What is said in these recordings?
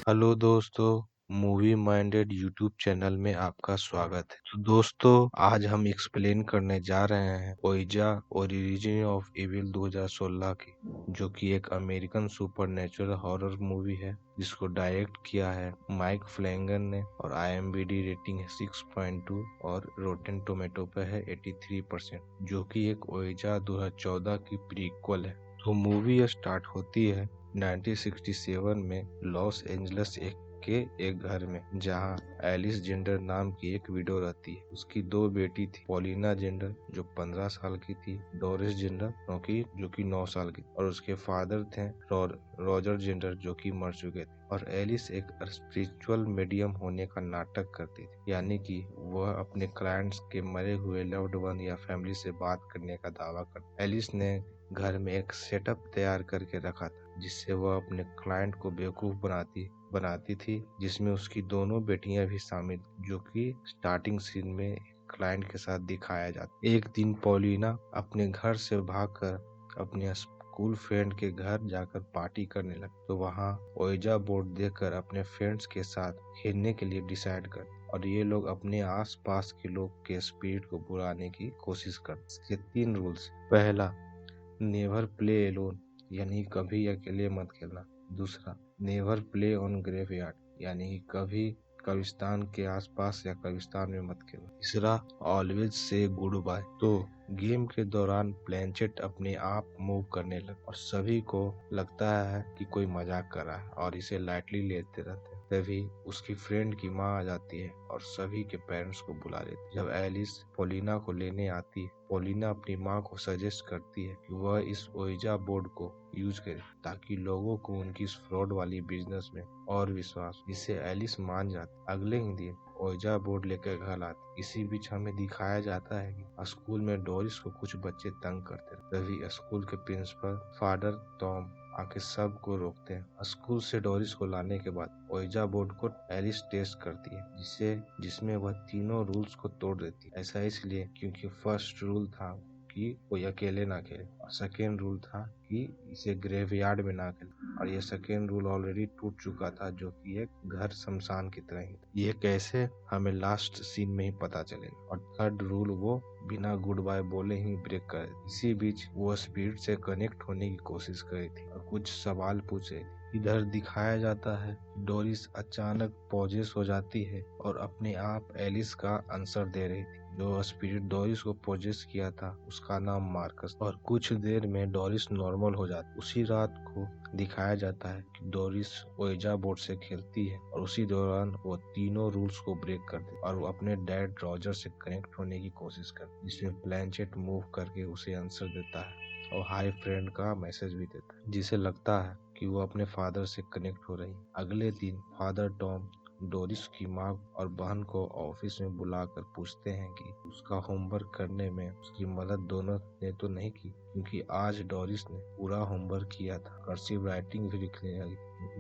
Hello दोस्तों, movie minded YouTube channel में आपका स्वागत है। तो दोस्तों, आज हम एक्सप्लेन करने जा रहे हैं ओइजा ओरिजिन ऑफ इविल 2016 की, जो कि एक अमेरिकन सुपरनेचुरल हॉरर मूवी है जिसको डायरेक्ट किया है माइक फ्लैंगन ने और IMDb रेटिंग है 6.2 और रोटेन टोमेटो पे है 83%, जो कि एक ओइजा 2014 की प्रीक्वल है। तो मूवी स्टार्ट होती है 1967 में लॉस एंजल्स के एक घर में, जहां एलिस जेंडर नाम की एक विडो रहती है। उसकी दो बेटी थी, पॉलिना जेंडर जो 15 साल की थी, डोरिस जेंडर जो कि 9 साल की, और उसके फादर थे रॉजर जेंडर जो कि मर चुके थे। और एलिस एक स्पिरिचुअल मीडियम होने का नाटक करती थी, यानी कि वह अपने क्लाइंट्स के मरे हुए लव्ड वन या फैमिली से बात करने का दावा करती। एलिस ने घर में एक सेटअप तैयार करके रखा था जिससे वह अपने क्लाइंट को बेवकूफ बनाती थी, जिसमें उसकी दोनों बेटियां भी शामिल, जो कि स्टार्टिंग सीन में क्लाइंट के साथ दिखाया जाता। एक दिन पॉलिना अपने घर से भागकर अपने स्कूल फ्रेंड के घर जाकर पार्टी करने लगी, तो वहां ओइजा बोर्ड देखकर अपने फ्रेंड्स के साथ खेलने के लिए डिसाइड कर, और ये लोग अपने आसपास के लोग के स्पिरिट को बुलाने की कोशिश करते। इसके 3 रूल्स। पहला, नेवर प्ले एलोन, यानी कभी अकेले मत खेलना। दूसरा, नेवर प्ले ऑन ग्रेवयार्ड, यानी कभी कब्रिस्तान के आसपास या कब्रिस्तान में मत खेलना। तीसरा, ऑलवेज से गुड बाय। तो गेम के दौरान प्लेंचेट अपने आप मूव करने लगा और सभी को लगता है कि कोई मजाक कर रहा है और इसे लाइटली लेते रहते हैं। तभी उसकी फ्रेंड की माँ आ जाती है और सभी के पेरेंट्स को बुला लेती है। जब एलिस पॉलिना को लेने आती है, पॉलिना अपनी माँ को सजेस्ट करती है कि वह इस ओइजा बोर्ड को यूज करे ताकि लोगों को उनकी इस फ्रॉड वाली बिजनेस में और विश्वास, जिससे एलिस मान जाती। अगले ही दिन ओइजा बोर्ड लेकर घर आती। इसी बीच हमें दिखाया जाता है कि स्कूल में डोरिस को कुछ बच्चे तंग करते हैं। तभी स्कूल के प्रिंसिपल फादर टॉम आके सबको रोकते हैं। स्कूल से डोरिस को लाने के बाद ओइजा बोर्ड को एलिस टेस्ट करती है, जिसमें वह तीनों रूल्स को तोड़ देती है। ऐसा इसलिए क्योंकि फर्स्ट रूल था कि कोई अकेले ना खेले, और सेकेंड रूल था कि इसे ग्रेवयार्ड में ना खेले, और ये सेकेंड रूल ऑलरेडी टूट चुका था जो कि एक घर शमशान की तरह ही था। ये कैसे, हमें लास्ट सीन में ही पता चलेगा। और थर्ड रूल वो बिना गुड बाय बोले ही ब्रेक कर। इसी बीच वो स्पिरिट से कनेक्ट होने की कोशिश कर रही थी और कुछ सवाल पूछे। इधर दिखाया जाता है डोरिस अचानक पॉजेस हो जाती है और अपने आप एलिस का आंसर दे रही थी। जो स्पिरिट डोरिस को पॉजेस किया था उसका नाम मार्कस, और कुछ देर में डोरिस नॉर्मल हो जाती। उसी रात को दिखाया जाता है कि डोरिस ओइजा बोर्ड से खेलती है और उसी दौरान वो तीनों रूल्स को ब्रेक कर दे और वो अपने डैड रॉजर से कनेक्ट होने की कोशिश करती, जिसमें प्लेंचेट मूव करके उसे आंसर देता है और हाई फ्रेंड का मैसेज भी देता है, जिसे लगता है कि वो अपने फादर से कनेक्ट हो रही। अगले दिन फादर टॉम डोरिस की माँ और बहन को ऑफिस में बुलाकर पूछते हैं कि उसका होमवर्क करने में उसकी मदद दोनों ने तो नहीं की, क्योंकि आज डोरिस ने पूरा होमवर्क किया था। कर्सिव राइटिंग भी लिखने लगी,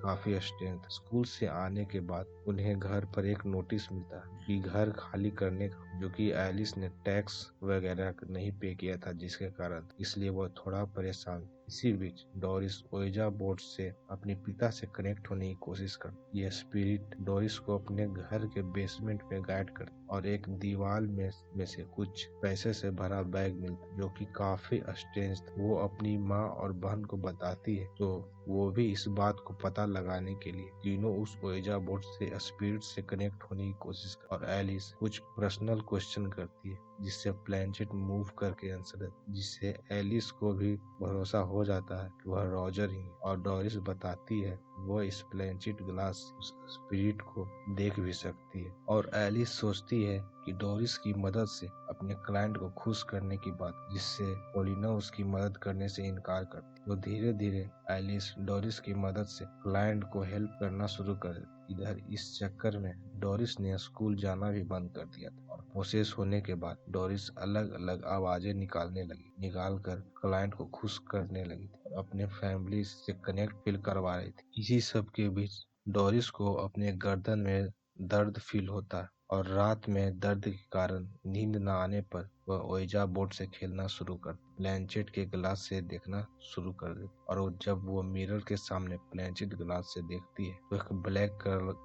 काफी स्ट्रेंथ। स्कूल से आने के बाद उन्हें घर पर एक नोटिस मिलता है कि घर खाली करने का, जो कि एलिस ने टैक्स वगैरह नहीं पे किया था जिसके कारण, इसलिए वह थोड़ा परेशान। इसी बीच डोरिस ओइजा बोर्ड से अपने पिता से कनेक्ट होने की कोशिश कर। यह स्पिरिट डोरिस को अपने घर के बेसमेंट में गाइड कर और एक दीवार में से कुछ पैसे से भरा बैग मिलता जो कि काफी स्ट्रेंज था। वो अपनी माँ और बहन को बताती है, तो वो भी इस बात को पता लगाने के लिए तीनों उस ओइजा बोर्ड से स्पिरिट से कनेक्ट होने की कोशिश कर, और एलिस कुछ पर्सनल क्वेश्चन करती है जिससे प्लेंचेट मूव करके आंसर देती, जिससे एलिस को भी भरोसा हो जाता है कि वह रॉजर ही है। और डोरिस बताती है वह इस प्लेंचेट ग्लास उस स्पिरिट को देख भी सकती है, और एलिस सोचती है कि डोरिस की मदद से अपने क्लाइंट को खुश करने की बात, जिससे पॉलिना उसकी मदद करने से इनकार करती। तो धीरे धीरे एलिस डोरिस की मदद से क्लाइंट को हेल्प करना शुरू कर देती। इधर इस चक्कर में डोरिस ने स्कूल जाना भी बंद कर दिया था, और प्रोसेस होने के बाद डोरिस अलग अलग आवाजें निकाल कर क्लाइंट को खुश करने लगी थी और अपने फैमिली से कनेक्ट फील करवा रही थी। इसी सब के बीच डोरिस को अपने गर्दन में दर्द फील होता है, और रात में दर्द के कारण नींद न आने पर वह ओइजा बोर्ड से खेलना शुरू कर। ब्लैंचेट के ग्लास से देखना शुरू कर देती और जब वो मिरर के सामने ब्लैंचेट ग्लास से देखती है तो एक ब्लैक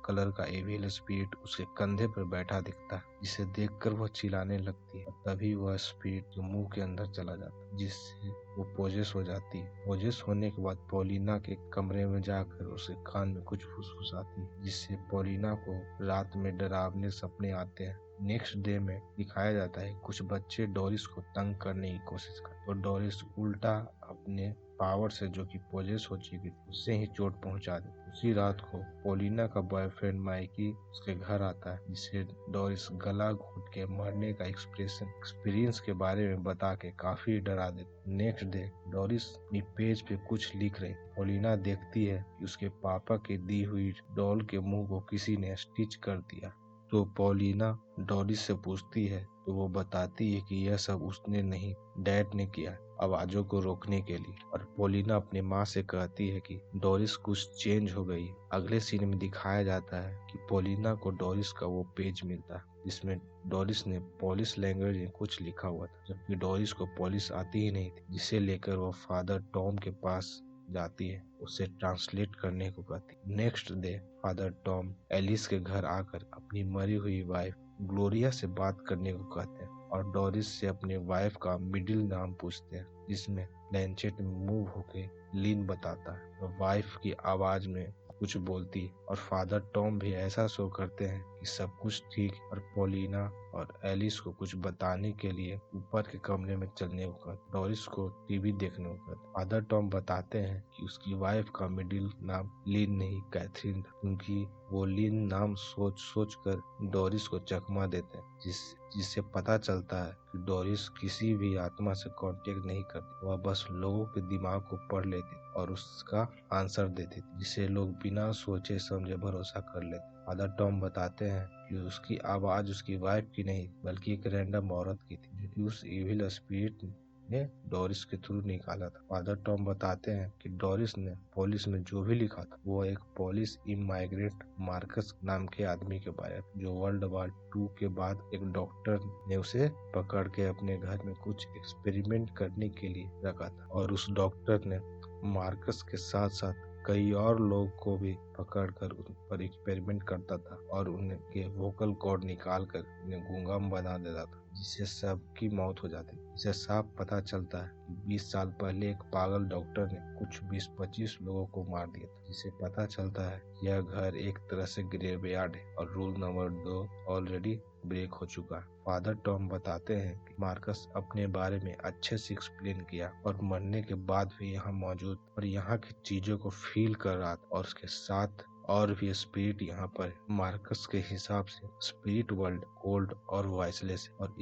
कलर का एविल स्पिरिट उसके कंधे पर बैठा दिखता है, जिसे देखकर वह चिल्लाने लगती है। तभी वह स्पिरिट मुंह के अंदर चला जाता है, जिससे वो पोजेस हो जाती है। पोजेस होने के बाद पॉलिना के कमरे में जाकर उसके कान में कुछ फुसफुसाती है, जिससे पॉलिना को रात में डरावने सपने आते हैं। नेक्स्ट डे में दिखाया जाता है कुछ बच्चे डोरिस को तंग करने की कोशिश करते तो डोरिस उल्टा अपने पावर से, जो कि पोजेस हो चुकी थी, उससे ही चोट पहुंचा देती। उसी रात को पॉलिना का बॉयफ्रेंड माइकी उसके घर आता है, जिसे डोरिस गला घोट के मरने का एक्सपीरियंस के बारे में बता के काफी डरा देती। नेक्स्ट डे डोरिस अपनी पेज पे कुछ लिख रही। पॉलिना देखती है कि उसके पापा की दी हुई डॉल के मुंह को किसी ने स्टिच कर दिया। तो पॉलिना डोरिस से पूछती है तो वो बताती है कि यह सब उसने नहीं, डैड ने किया आवाजों को रोकने के लिए। और पॉलिना अपनी माँ से कहती है कि डोरिस कुछ चेंज हो गई। अगले सीन में दिखाया जाता है कि पॉलिना को डोरिस का वो पेज मिलता है जिसमें डोरिस ने पोलिश लैंग्वेज में कुछ लिखा हुआ था, जबकि डोरिस को पोलिश आती ही नहीं थी, जिसे लेकर वो फादर टॉम के पास जाती है, उसे ट्रांसलेट करने को कहती। Next day father Tom Ellis के घर आकर अपनी मरी हुई वाइफ ग्लोरिया से बात करने को कहते हैं और डोरिस से अपने वाइफ का मिडिल नाम पूछते हैं, जिसमें ब्लैंचेट मूव होके लिन बताता है। तो वाइफ की आवाज में कुछ बोलती है और फादर टॉम भी ऐसा शो करते हैं कि सब कुछ ठीक है और पॉलिना और एलिस को कुछ बताने के लिए ऊपर के कमरे में चलने को कहते। डोरिस को टीवी देखने को कहते। फादर टॉम बताते हैं कि उसकी वाइफ का मिडिल नाम लिन नहीं कैथरीन था, क्योंकि वो लिन नाम सोच सोच कर डोरिस को चकमा देते हैं, जिससे पता चलता है कि डोरिस किसी भी आत्मा से कांटेक्ट नहीं करती। वह बस लोगों के दिमाग को पढ़ लेती और उसका आंसर देती, जिसे लोग बिना सोचे समझे भरोसा कर लेते। फादर टॉम बताते हैं कि उसकी आवाज उसकी वाइफ की नहीं बल्कि एक रैंडम औरत की थी, जो कि उस इविल स्पिरिट ने डोरिस के थ्रू निकाला था। फादर टॉम बताते हैं कि डोरिस ने पोलिश में जो भी लिखा था वो एक पोलिश इमाइग्रेंट मार्कस नाम के आदमी के बारे में, जो वर्ल्ड वॉर 2 के बाद एक डॉक्टर ने उसे पकड़ के अपने घर में कुछ एक्सपेरिमेंट करने के लिए रखा था। और उस डॉक्टर ने मार्कस के साथ साथ कई और लोग को भी पकड़कर उन पर एक्सपेरिमेंट करता था और उनके वोकल कॉर्ड निकाल कर उन्हें गूंगा बना देता था, जिससे सबकी मौत हो जाती। इसे साफ पता चलता है कि 20 साल पहले एक पागल डॉक्टर ने कुछ 20-25 लोगों को मार दिया था, जिसे पता चलता है कि यह घर एक तरह से ग्रेवयार्ड है और रूल नंबर 2 ऑलरेडी ब्रेक हो चुका है। फादर टॉम बताते हैं कि मार्कस अपने बारे में अच्छे से एक्सप्लेन किया और मरने के बाद भी यहाँ मौजूद और यहाँ की चीजों को फील कर रहा था और उसके साथ और भी स्पिरिट यहाँ पर है। मार्कस के हिसाब से स्पिरिट वर्ल्ड कोल्ड और वॉइसलेस है और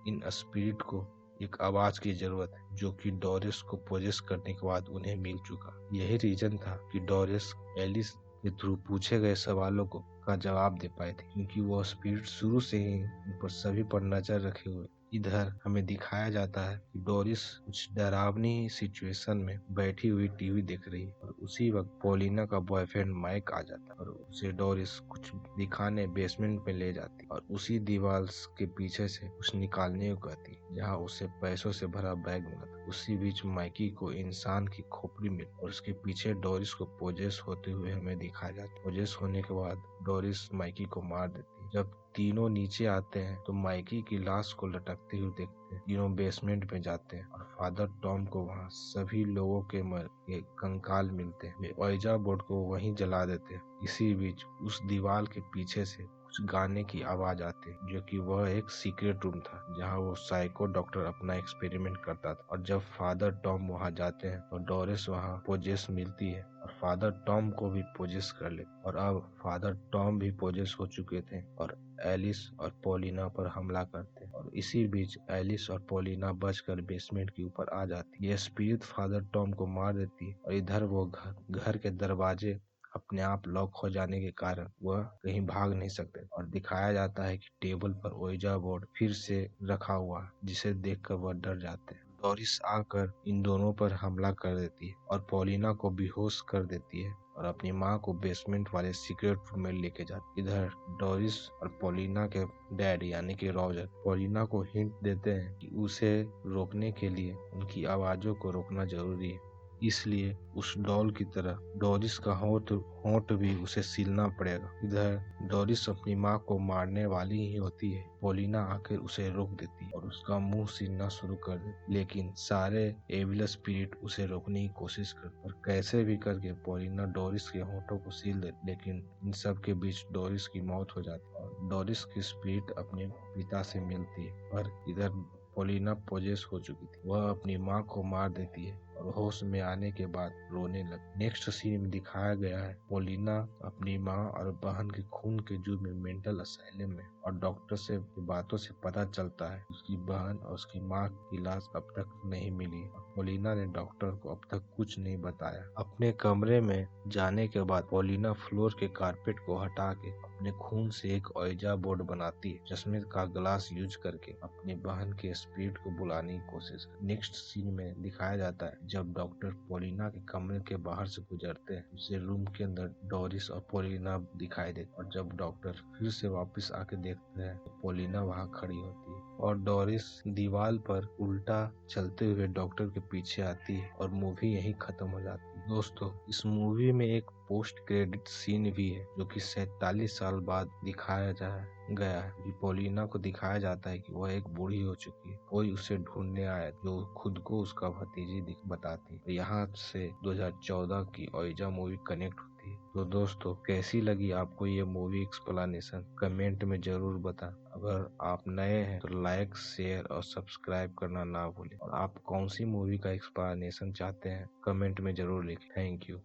इन स्पिरिट को एक आवाज की जरूरत है, जो कि डोरिस को पोजेस करने के बाद उन्हें मिल चुका। यही रीजन था कि डोरिस एलिस के थ्रू पूछे गए सवालों का जवाब दे पाए थे, क्योंकि वो स्पिरिट शुरू से ही उन पर सभी पर नजर रखे हुए। इधर हमें दिखाया जाता है कि डोरिस कुछ डरावनी सिचुएशन में बैठी हुई टीवी देख रही है और उसी वक्त पॉलिना का बॉयफ्रेंड माइक आ जाता है और उसे डोरिस कुछ दिखाने बेसमेंट में ले जाती और उसी दीवार के पीछे से कुछ निकालने को कहती, जहाँ उसे पैसों से भरा बैग मिला था। उसी बीच माइकी को इंसान की खोपड़ी मिली और उसके पीछे डोरिस को पोजेस होते हुए हमें दिखाया जाता है। पोजेस होने के बाद डोरिस माइकी को मार देती है। जब तीनों नीचे आते हैं तो माइकी की लाश को लटकते हुए देखते हैं। तीनों बेसमेंट में जाते हैं और फादर टॉम को वहाँ सभी लोगों के कंकाल मिलते हैं। वे ओइजा बोर्ड को वहीं जला देते हैं। इसी बीच उस दीवार के पीछे से कुछ गाने की आवाज आती है, जो कि वह एक सीक्रेट रूम था जहाँ वो साइको डॉक्टर अपना एक्सपेरिमेंट करता था। और जब फादर टॉम वहाँ जाते हैं तो डोरिस वहाँ पोजेस मिलती है और फादर टॉम को भी पोजेस कर ले और अब फादर टॉम भी पोजेस हो चुके थे और एलिस और पॉलिना पर हमला करते हैं। और इसी बीच एलिस और पॉलिना बचकर बेसमेंट के ऊपर आ जाती है। यह स्पिरिट फादर टॉम को मार देती है और इधर वो घर के दरवाजे अपने आप लॉक हो जाने के कारण वह कहीं भाग नहीं सकते और दिखाया जाता है कि टेबल पर ओइजा बोर्ड फिर से रखा हुआ है, जिसे देखकर वह डर जाते हैं। डोरिस आकर इन दोनों पर हमला कर देती है और पॉलिना को बेहोश कर देती है और अपनी माँ को बेसमेंट वाले सीक्रेट रूम में लेके जाती। इधर डोरिस और पॉलिना के डैड यानी कि रॉजर पॉलिना को हिंट देते हैं कि उसे रोकने के लिए उनकी आवाजों को रोकना जरूरी है, इसलिए उस डॉल की तरह डोरिस का होंठ होंठ भी उसे सीलना पड़ेगा। इधर डोरिस अपनी माँ को मारने वाली ही होती है, पॉलिना आकर उसे रोक देती है और उसका मुंह सीलना शुरू कर देती, लेकिन सारे एविल स्पिरिट उसे रोकने की कोशिश करते और कैसे भी करके पॉलिना डोरिस के होंठों को सील देती, लेकिन इन सब के बीच डोरिस की मौत हो जाती है और डोरिस की स्पिरिट अपने पिता से मिलती है। पर इधर पॉलिना पोजेस हो चुकी थी, वह अपनी माँ को मार देती है और होश में आने के बाद रोने लगी। नेक्स्ट सीन में दिखाया गया है पॉलिना अपनी माँ और बहन के खून के जुर्म में मेंटल असाइलम में, और डॉक्टर से बातों से पता चलता है उसकी बहन और उसकी माँ की लाश अब तक नहीं मिली। पॉलिना ने डॉक्टर को अब तक कुछ नहीं बताया। अपने कमरे में जाने के बाद पॉलिना फ्लोर के कारपेट को हटा के अपने खून से एक ओइजा बोर्ड बनाती है, चश्मे का ग्लास यूज करके अपनी बहन के स्पिरिट को बुलाने की कोशिश। नेक्स्ट सीन में दिखाया जाता है जब डॉक्टर पॉलिना के कमरे के बाहर से गुजरते हैं, उसे रूम के अंदर डोरिस और पॉलिना दिखाई देती, और जब डॉक्टर फिर से वापस आके देखते हैं तो पॉलिना वहाँ खड़ी होती है और डोरिस दीवार पर उल्टा चलते हुए डॉक्टर के पीछे आती है और मूवी यहीं खत्म हो जाती है। दोस्तों, इस मूवी में एक पोस्ट क्रेडिट सीन भी है जो कि 47 साल बाद दिखाया गया है। कि पॉलिना को दिखाया जाता है कि वह एक बूढ़ी हो चुकी है, कोई उसे ढूंढने आया जो खुद को उसका भतीजी बताती है। यहाँ से 2014 की ओइजा मूवी कनेक्ट होती है। तो दोस्तों, कैसी लगी आपको ये मूवी एक्सप्लेनेशन कमेंट में जरूर बताएं। अगर आप नए हैं तो लाइक, शेयर और सब्सक्राइब करना ना भूलें, और आप कौन सी मूवी का एक्सप्लेनेशन चाहते हैं कमेंट में जरूर लिखें। Thank you.